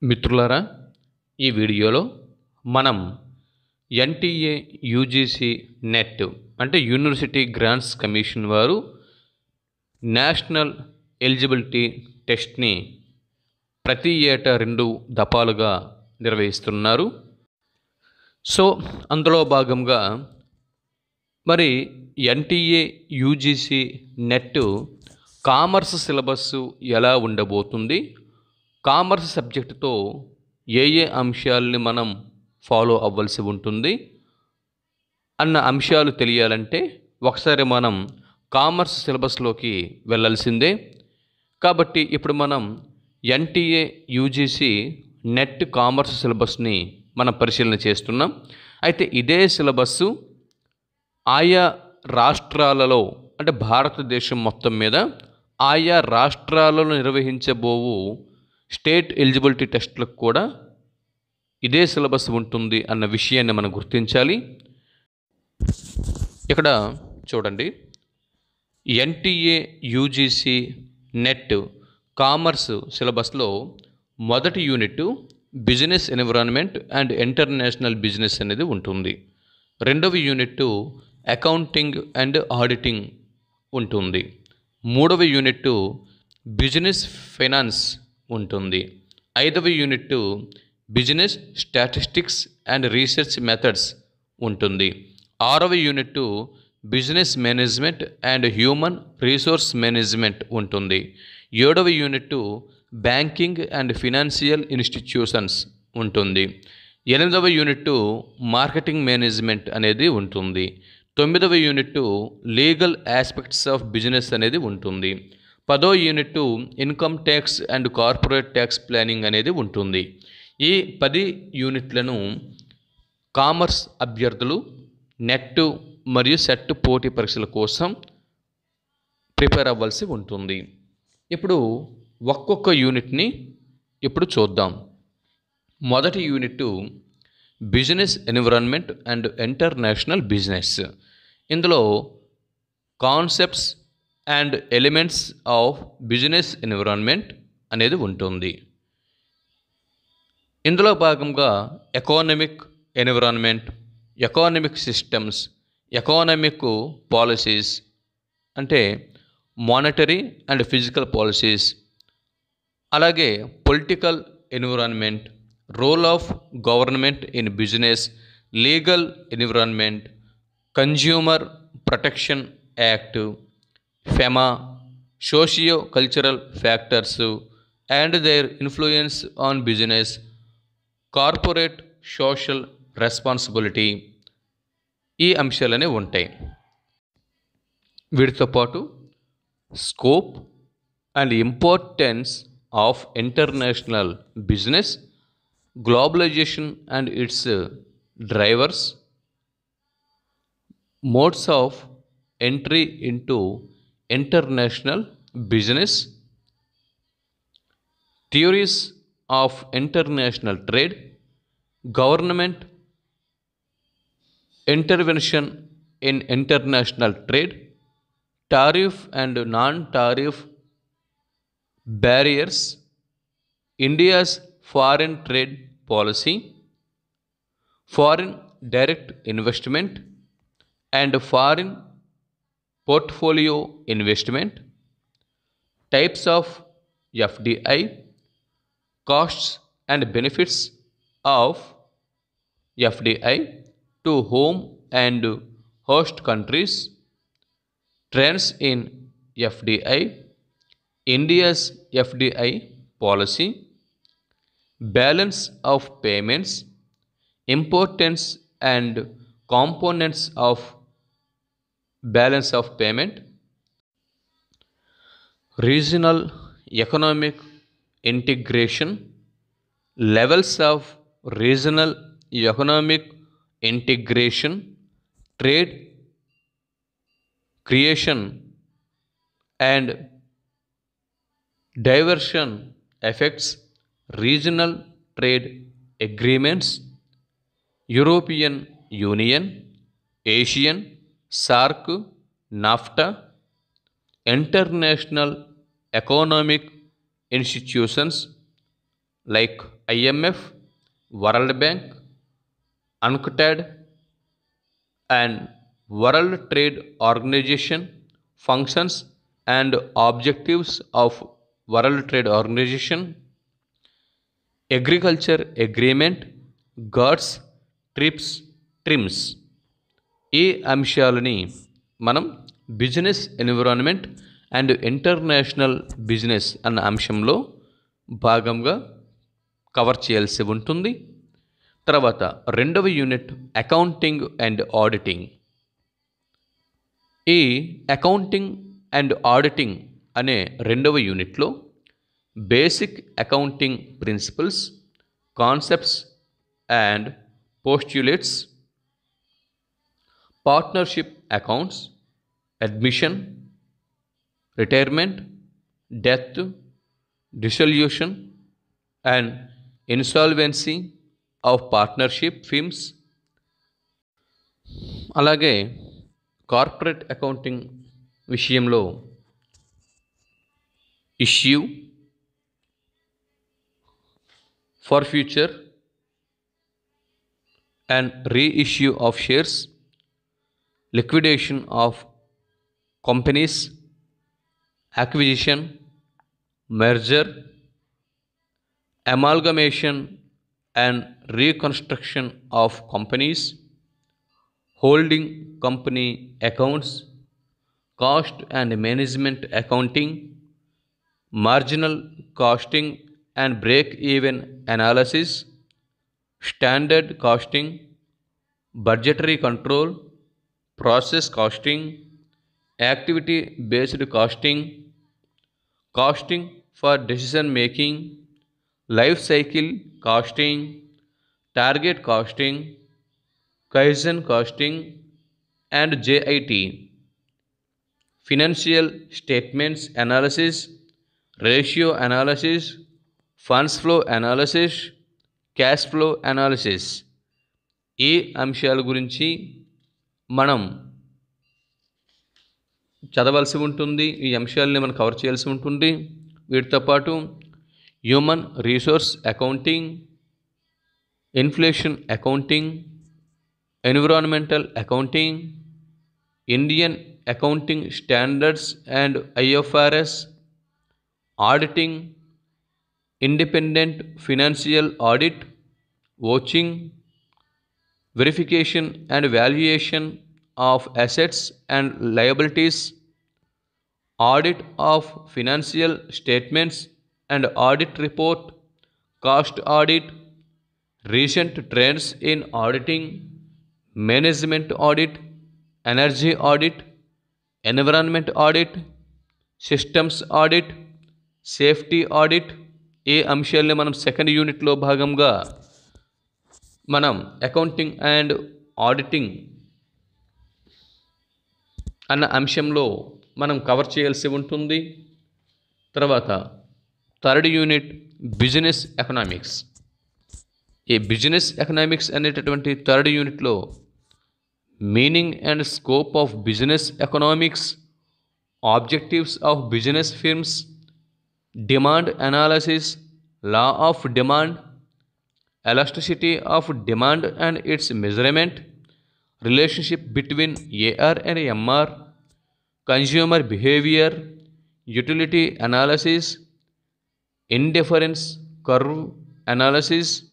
మిత్రులారా, ఈ వీడియోలో మనం ఎన్టీఏ యూజీసీ నెట్ అంటే యూనివర్సిటీ గ్రాంట్స్ కమిషన్ వారు నేషనల్ ఎలిజిబిలిటీ టెస్ట్ని ప్రతి ఏటా 2 దఫాలుగా నిర్వహిస్తున్నారు. సో అందులో భాగంగా మరి NTA UGC net commerce syllabus ఎలా ఉండబోతుంది, కామర్స్ సబ్జెక్టుతో ఏ అంశాలని మనం ఫాలో అవ్వాల్సి ఉంటుంది అన్న అంశాలు తెలియాలంటే ఒకసారి మనం కామర్స్ సిలబస్లోకి వెళ్ళాల్సిందే. కాబట్టి ఇప్పుడు మనం ఎన్టీఏ యూజీసీ నెట్ కామర్స్ సిలబస్ని మనం పరిశీలన చేస్తున్నాం. అయితే ఇదే సిలబస్సు ఆయా రాష్ట్రాలలో అంటే భారతదేశం మొత్తం మీద ఆయా రాష్ట్రాలలో నిర్వహించబోవు స్టేట్ ఎలిజిబిలిటీ టెస్టులకు కూడా ఇదే సిలబస్ ఉంటుంది అన్న విషయాన్ని మనం గుర్తించాలి. ఇక్కడ చూడండి, ఎన్టీఏ యూజీసీ నెట్ కామర్స్ సిలబస్లో మొదటి unit business environment and international business అనేది ఉంటుంది. రెండవ యూనిట్ అకౌంటింగ్ అండ్ ఆడిటింగ్ ఉంటుంది. మూడవ యూనిట్ బిజినెస్ ఫైనాన్స్ ఉంటుంది. ఐదవ unit business statistics and research methods ఉంటుంది. ఆరవ unit business management and human resource management ఉంటుంది. ఏడవ unit banking and financial institutions ఉంటుంది. ఎనిమిదవ యూనిట్ మార్కెటింగ్ మేనేజ్మెంట్ అనేది ఉంటుంది. తొమ్మిదవ unit legal aspects of business అనేది ఉంటుంది. 10వ unit income tax and corporate tax planning అనేది ఉంటుంది. ఈ 10 యూనిట్లను కామర్స్ అభ్యర్థులు నెట్ మరియు సెట్ పోటీ పరీక్షల కోసం ప్రిపేర్ అవ్వాల్సి ఉంటుంది. ఇప్పుడు ఒక్కొక్క యూనిట్ని ఇప్పుడు చూద్దాం. మొదటి unit business environment and international business. ఇందులో concepts and elements of business environment అనేది ఉంటుంది. ఇందులో భాగంగా economic environment, economic systems, economic policies అంటే మానిటరీ అండ్ ఫిజికల్ పాలసీస్, అలాగే political environment, role of government in business, legal environment, consumer protection act, FEMA, socio cultural factors and their influence on business, corporate social responsibility, ఈ అంశాలనే ఉంటాయి. వీటితో పాటు scope and importance of international business, globalisation and it's drivers, modes of entry into international business, theories of international trade, government intervention in international trade, tariff and non tariff barriers, India's foreign trade policy, foreign direct investment and foreign portfolio investment, types of FDI, costs and benefits of FDI to home and host countries, trends in FDI, India's FDI policy, balance of payments, importance and components of balance of payment, regional economic integration, levels of regional economic integration, trade creation and diversion effects, regional trade agreements, European Union, Asian, SAARC, NAFTA, international economic institutions, like IMF, World Bank, UNCTAD, and World Trade Organization functions and objectives of World Trade Organization, agriculture agreement, GATS, TRIPS, TRIMS. ఈ అంశాలని మనం business environment and international business అన్న అంశంలో భాగంగా cover చేయాల్సి ఉంటుంది. తర్వాత రెండవ యూనిట్ అకౌంటింగ్ అండ్ ఆడిటింగ్. ఈ అకౌంటింగ్ అండ్ ఆడిటింగ్ అనే రెండవ యూనిట్లో basic accounting principles, concepts and postulates, partnership accounts, admission, retirement, death, dissolution and insolvency of partnership firms, అలాగే కార్పొరేట్ అకౌంటింగ్ విషయంలో issue, forfeiture and reissue of shares, liquidation of companies, acquisition, merger, amalgamation and reconstruction of companies, holding company accounts, cost and management accounting, marginal costing and break-even analysis, standard costing, budgetary control, process costing, activity based costing, costing for decision making, life cycle costing, target costing, Kaizen costing and JIT, financial statements analysis, ratio analysis, funds flow analysis, cash flow analysis. ఈ అంశాల గురించి మనం చదవాల్సి ఉంటుంది. ఈ అంశాలని మనం cover చేయాల్సి ఉంటుంది. వీటితో పాటు human resource accounting, inflation accounting, environmental accounting, Indian accounting standards and IFRS, auditing, independent financial audit, watching, verification and valuation of assets and liabilities, audit of financial statements and audit report, cost audit, recent trends in auditing, management audit, energy audit, environment audit, systems audit, safety audit. ఈ అంశాలని మనం second యూనిట్లో భాగంగా మనం accounting and auditing అన్న అంశంలో మనం cover చేయాల్సి ఉంటుంది. తర్వాత థర్డ్ యూనిట్ బిజినెస్ ఎకనామిక్స్. ఈ బిజినెస్ ఎకనామిక్స్ అనేటటువంటి థర్డ్ యూనిట్లో meaning and scope of business economics, objectives of business firms, demand analysis, law of demand, elasticity of demand and its measurement, relationship between AR and MR, consumer behavior, utility analysis, indifference curve analysis,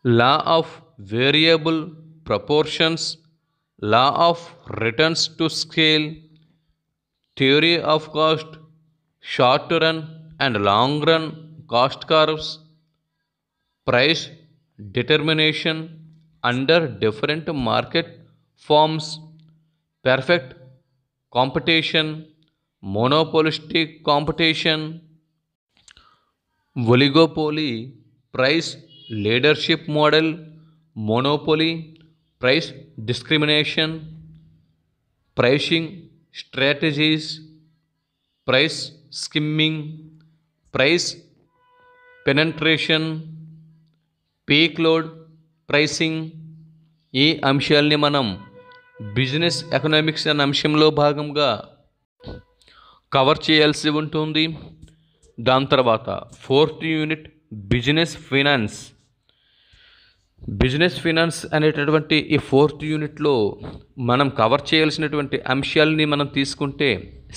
law of variable proportions, law of returns to scale, theory of cost, short run and long run cost curves, price determination under different market forms, perfect competition, monopolistic competition, oligopoly, price leadership model, monopoly, price discrimination, pricing strategies, price skimming, price penetration, peak load pricing. ఈ అంశాలని మనం business economics అనే అంశంలో భాగంగా cover చేయాల్సి ఉంటుంది. దాని తర్వాత 4th unit business finance. Business finance అనేటటువంటి ఈ 4th యూనిట్లో మనం కవర్ చేయాల్సినటువంటి అంశాలని మనం తీసుకుంటే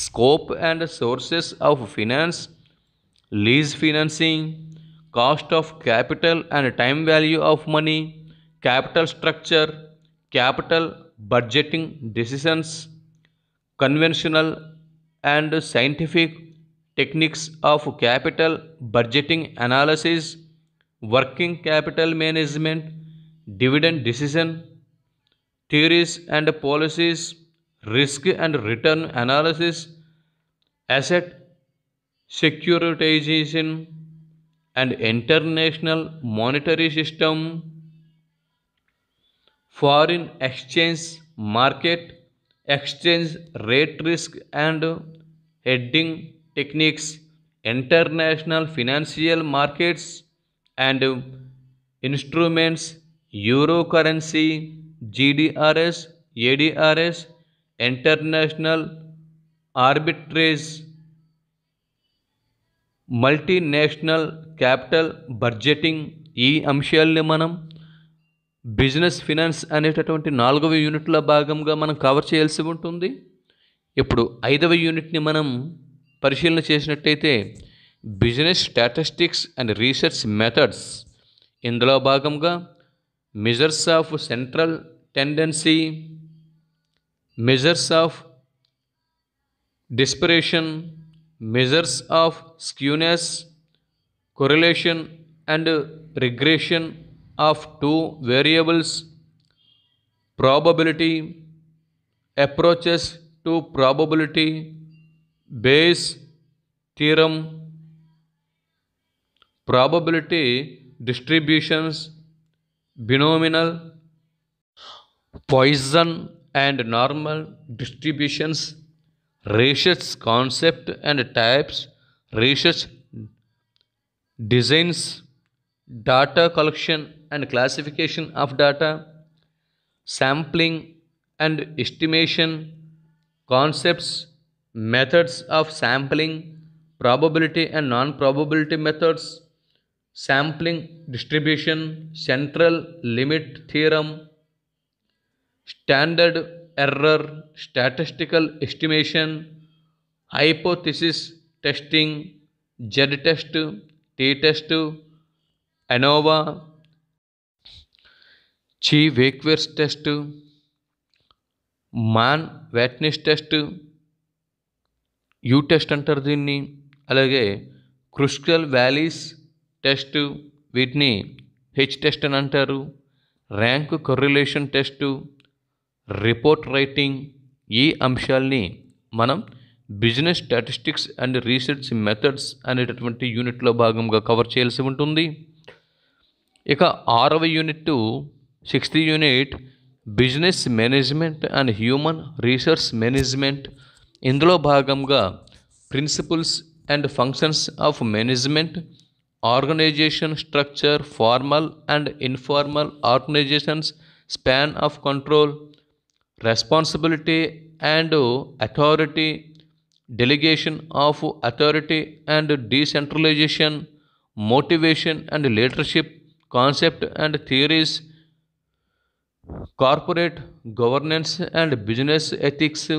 scope and sources of finance, lease financing, cost of capital and time value of money, capital structure, capital budgeting decisions, conventional and scientific techniques of capital budgeting analysis, working capital management, dividend decision, theories and policies, risk and return analysis, asset securitisation and international monetary system, foreign exchange market, exchange rate risk and hedging techniques, international financial markets and instruments, euro currency, GDRS, ADRS, international arbitrage, multinational capital budgeting. ఈ అంశాలని మనం business finance అనేటటువంటి 4వ యూనిట్లో భాగంగా మనం cover చేయాల్సి ఉంటుంది. ఇప్పుడు 5వ యూనిట్ని మనం పరిశీలన చేసినట్టయితే business statistics and research methods. ఇందులో భాగంగా measures of central tendency, measures of డిస్పరేషన్, measures of skewness, correlation and regression of 2 variables, probability, approaches to probability, base theorem, probability distributions, binomial, Poisson and normal distributions, research concept and types, research designs, data collection and classification of data, sampling and estimation, concepts, methods of sampling, probability and non-probability methods, sampling distribution, central limit theorem, standard error, statistical estimation, hypothesis testing, Z-test, T-test, ANOVA, Chi-Wakefield's test, Mann-Whitney's test, U-test అంటారు దీన్ని. అలాగే క్రుస్కల్ valleys test, వీటిని H-టెస్ట్ అని అంటారు. Rank correlation test, report writing. ఈ అంశాల్ని మనం business statistics and research methods అనేటటువంటి యూనిట్లో భాగంగా కవర్ చేయాల్సి ఉంటుంది. ఇక 6వ unit 6th unit business management and human resource management. ఇందులో భాగంగా principles and functions of management, organisation structure, formal and informal organisations, span of control, responsibility and authority, delegation of authority and decentralisation, motivation and leadership concept and theories, corporate governance and business ethics,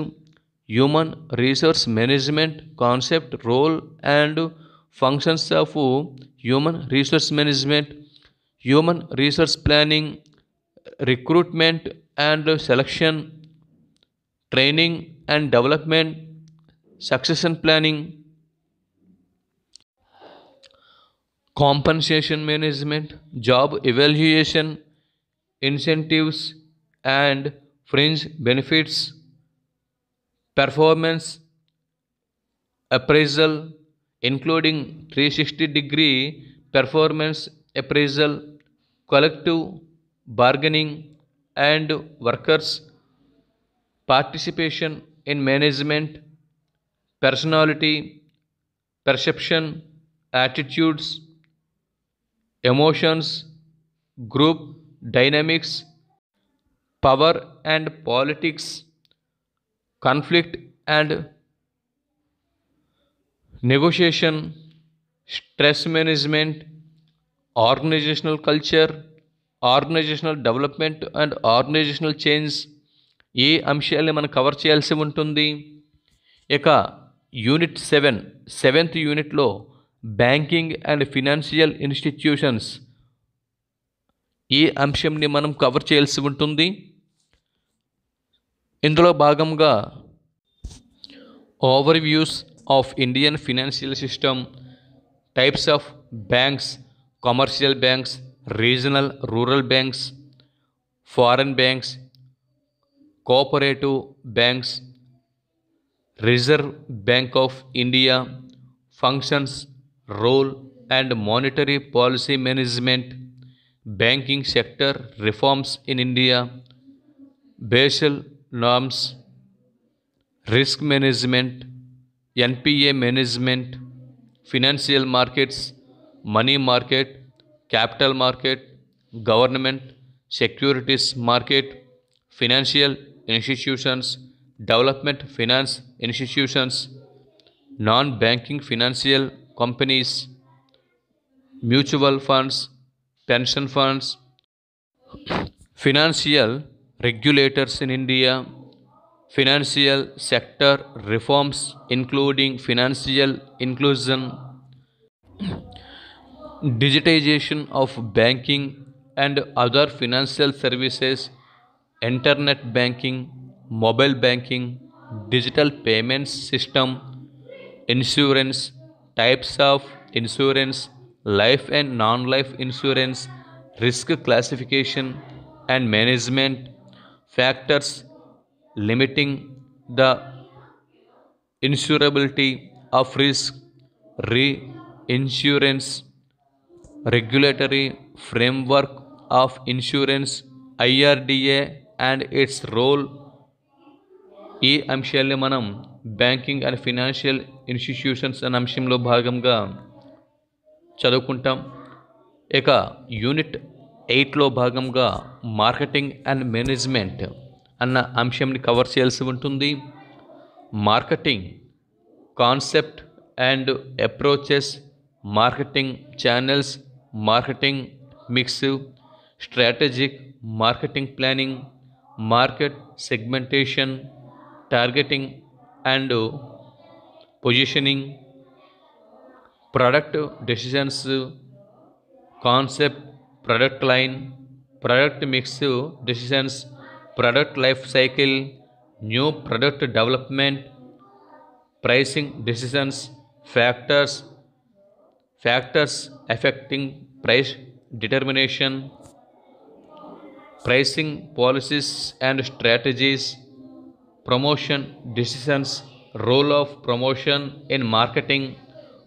human resource management concept, role and functions of human resource management, human resource planning, recruitment and selection, training and development, succession planning, compensation management, job evaluation, incentives and fringe benefits, performance appraisal including 360-degree performance appraisal, collective bargaining and workers participation in management, personality, perception, attitudes, emotions, group dynamics, power and politics, conflict and negotiation, stress management, organisational culture, organisational development and organisational change ఈ అంశాలని మనం cover చేయాల్సి ఉంటుంది. ఇక unit 7 seventh యూనిట్లో banking and financial institutions ఈ అంశంని మనం కవర్ చేయాల్సి ఉంటుంది. ఇందులో భాగంగా overviews of Indian financial system, types of banks, commercial banks, regional rural banks, foreign banks, cooperative banks, Reserve Bank of India, functions, role and monetary policy management, banking sector reforms in India, Basel norms, risk management, NPA management, financial markets, money market, capital market, government securities market, financial institutions, development finance institutions, non banking financial companies, mutual funds, pension funds, financial regulators in India, financial sector reforms including financial inclusion, digitization of banking and other financial services, internet banking, mobile banking, digital payments system, insurance, types of insurance, life and non-life insurance, risk classification and management, factors limiting the insurability of risk, reinsurance, regulatory framework of insurance, IRDA and its role ఈ అంశాల్ని మనం banking and financial institutions అనే అంశంలో భాగంగా చదువుకుంటాం. ఇక unit 8లో భాగంగా marketing and management అన్న అంశంని కవర్ చేయాల్సి ఉంటుంది. Marketing concept and approaches, marketing channels, marketing mix, strategic marketing planning, market segmentation, targeting and positioning, product decisions, concept, product line, product mix decisions, product life cycle, new product development, pricing decisions, factors affecting price determination, pricing policies and strategies, promotion decisions, role of promotion in marketing,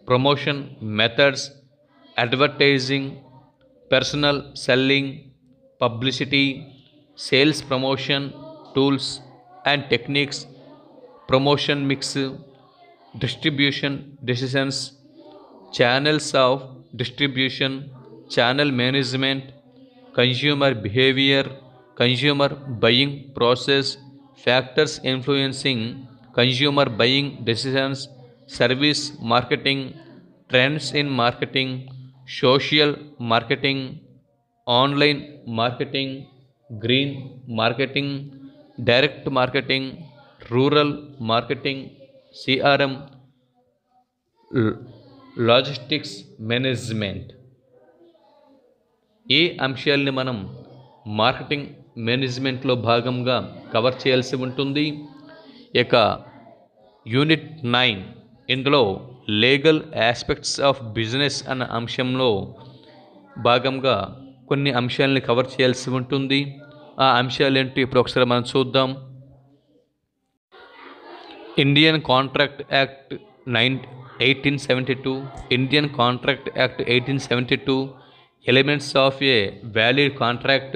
promotion methods, advertising, personal selling, publicity, sales promotion tools and techniques, promotion mix, distribution decisions, channels of distribution, channel management, consumer behavior, consumer buying process, factors influencing consumer buying decisions, service marketing, trends in marketing, social marketing, online marketing, green marketing, direct marketing, rural marketing, CRM, logistics management ఈ అంశాలని మనం marketing మేనేజ్మెంట్లో భాగంగా cover చేయాల్సి ఉంటుంది. ఇక unit 9 ఇందులో legal aspects of business అన్న అంశంలో భాగంగా కొన్ని అంశాలని కవర్ చేయాల్సి ఉంటుంది. ఆ అంశాలు ఏంటి ఇప్పుడు ఒకసారి మనం చూద్దాం. Indian contract act 1872, Indian Contract Act 1872, elements of a valid contract,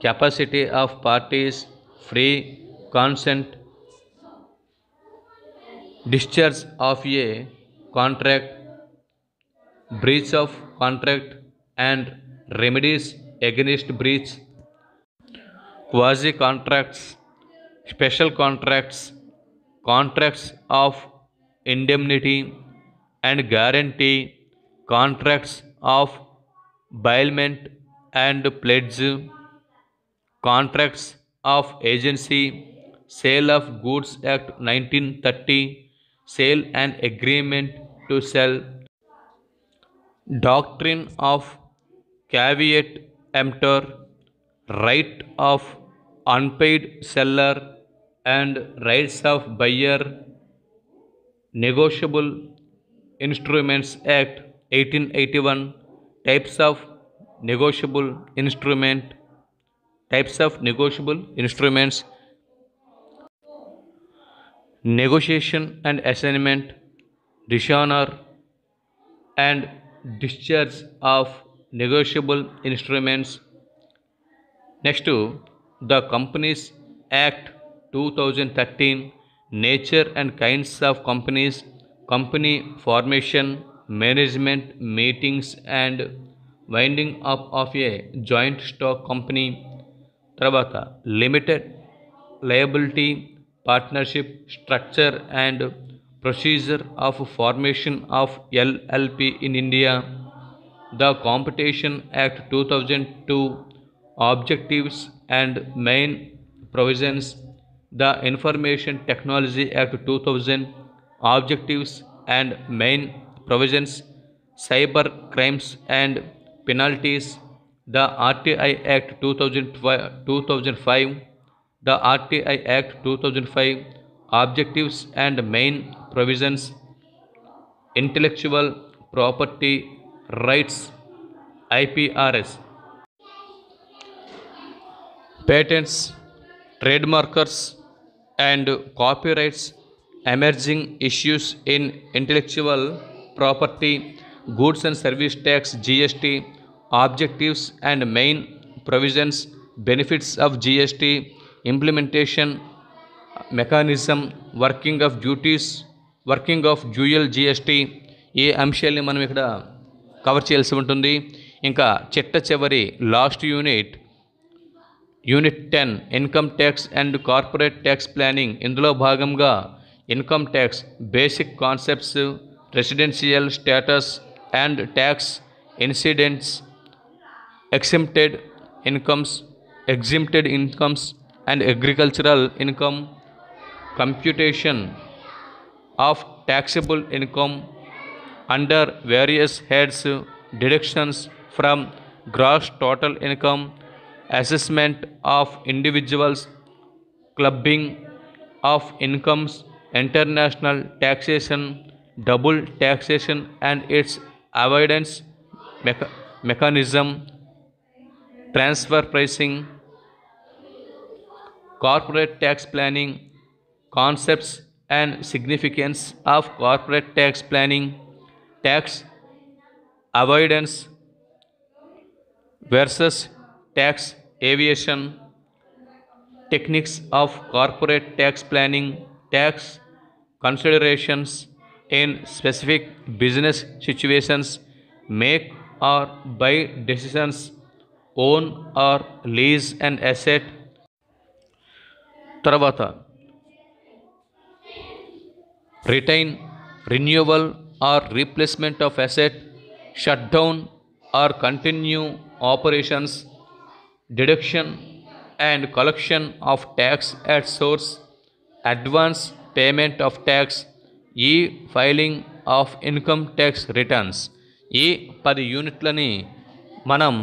capacity of parties, free consent, discharge of a contract, breach of contract and remedies against breach, quasi contracts, special contracts, contracts of indemnity and guarantee, contracts of bailment and pledge, contracts of agency, Sale of Goods Act 1930, sale and agreement to sell, doctrine of caveat emptor, right of unpaid seller and rights of buyer, Negotiable Instruments Act 1881, types of negotiable instrument, types of negotiable instruments, negotiation and assignment, dishonor and discharge of negotiable instruments. Next to the Companies Act 2013, nature and kinds of companies, company formation, management meetings and winding up of a joint stock company. తర్వాత limited liability partnership structure and procedure of formation of LLP in India, the competition act 2002, objectives and main provisions, the information technology act 2000, objectives and main provisions, cyber crimes and penalties, the RTI Act 2005, the RTI Act 2005, Objectives and Main Provisions, Intellectual Property Rights, IPRS, Patents, Trademarkers and Copyrights, Emerging Issues in Intellectual Property, Goods and Service Tax, GST, Objectives and Main Provisions, Benefits of GST, Implementation Mechanism, Working of Duties, Working of Dual GST. ఈ అంశాలని మనం ఇక్కడ cover చేయాల్సి ఉంటుంది. ఇంకా చిట్ట చివరి last unit 10 income tax and corporate tax planning. ఇందులో భాగంగా income tax basic concepts, residential status and tax incidents, exempted incomes and agricultural income, computation of taxable income under various heads, deductions from gross total income, assessment of individuals, clubbing of incomes, international taxation, double taxation and its avoidance mechanism, transfer pricing, corporate tax planning, concepts and significance of corporate tax planning, tax avoidance versus tax evasion, techniques of corporate tax planning, tax considerations in specific business situations, make or buy decisions, own or lease an asset. తర్వాత retain, renewal or replacement of asset, shut down or continue operations, deduction and collection of tax at source, advance payment of tax, e-filing of income tax returns. ఈ 10 యూనిట్లని మనం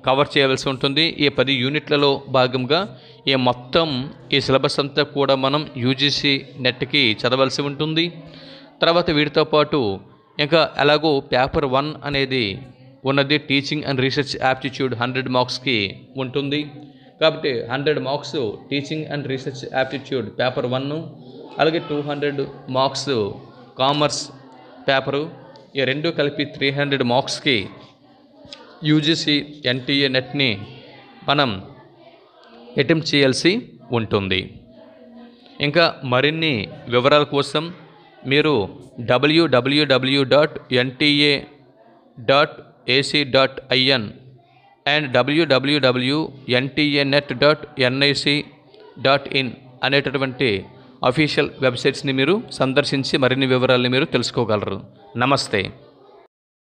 cover చేయవలసి ఉంటుంది. ఈ 10 యూనిట్లలో భాగంగా ఈ మొత్తం ఈ సిలబస్ అంతా కూడా మనం యూజీసీ నెట్కి చదవాల్సి ఉంటుంది. తర్వాత వీటితో పాటు ఇంకా ఎలాగో పేపర్ 1 అనేది ఉన్నది, టీచింగ్ అండ్ రీసెర్చ్ యాప్టిట్యూడ్ 100 మార్క్స్కి ఉంటుంది. కాబట్టి 100 marks teaching and research aptitude paper 1, అలాగే 200 మార్క్స్ కామర్స్ పేపరు, ఈ రెండు కలిపి 300 మార్క్స్కి యూజీసీ ఎన్టీఏ నెట్ని మనం అటెంప్ట్ చేయాల్సి ఉంటుంది. ఇంకా మరిన్ని వివరాల కోసం మీరు www.nta.ac.in అండ్ www.ntanet.nic.in అనేటటువంటి అఫీషియల్ వెబ్సైట్స్ని మీరు సందర్శించి మరిన్ని వివరాలని మీరు తెలుసుకోగలరు. నమస్తే.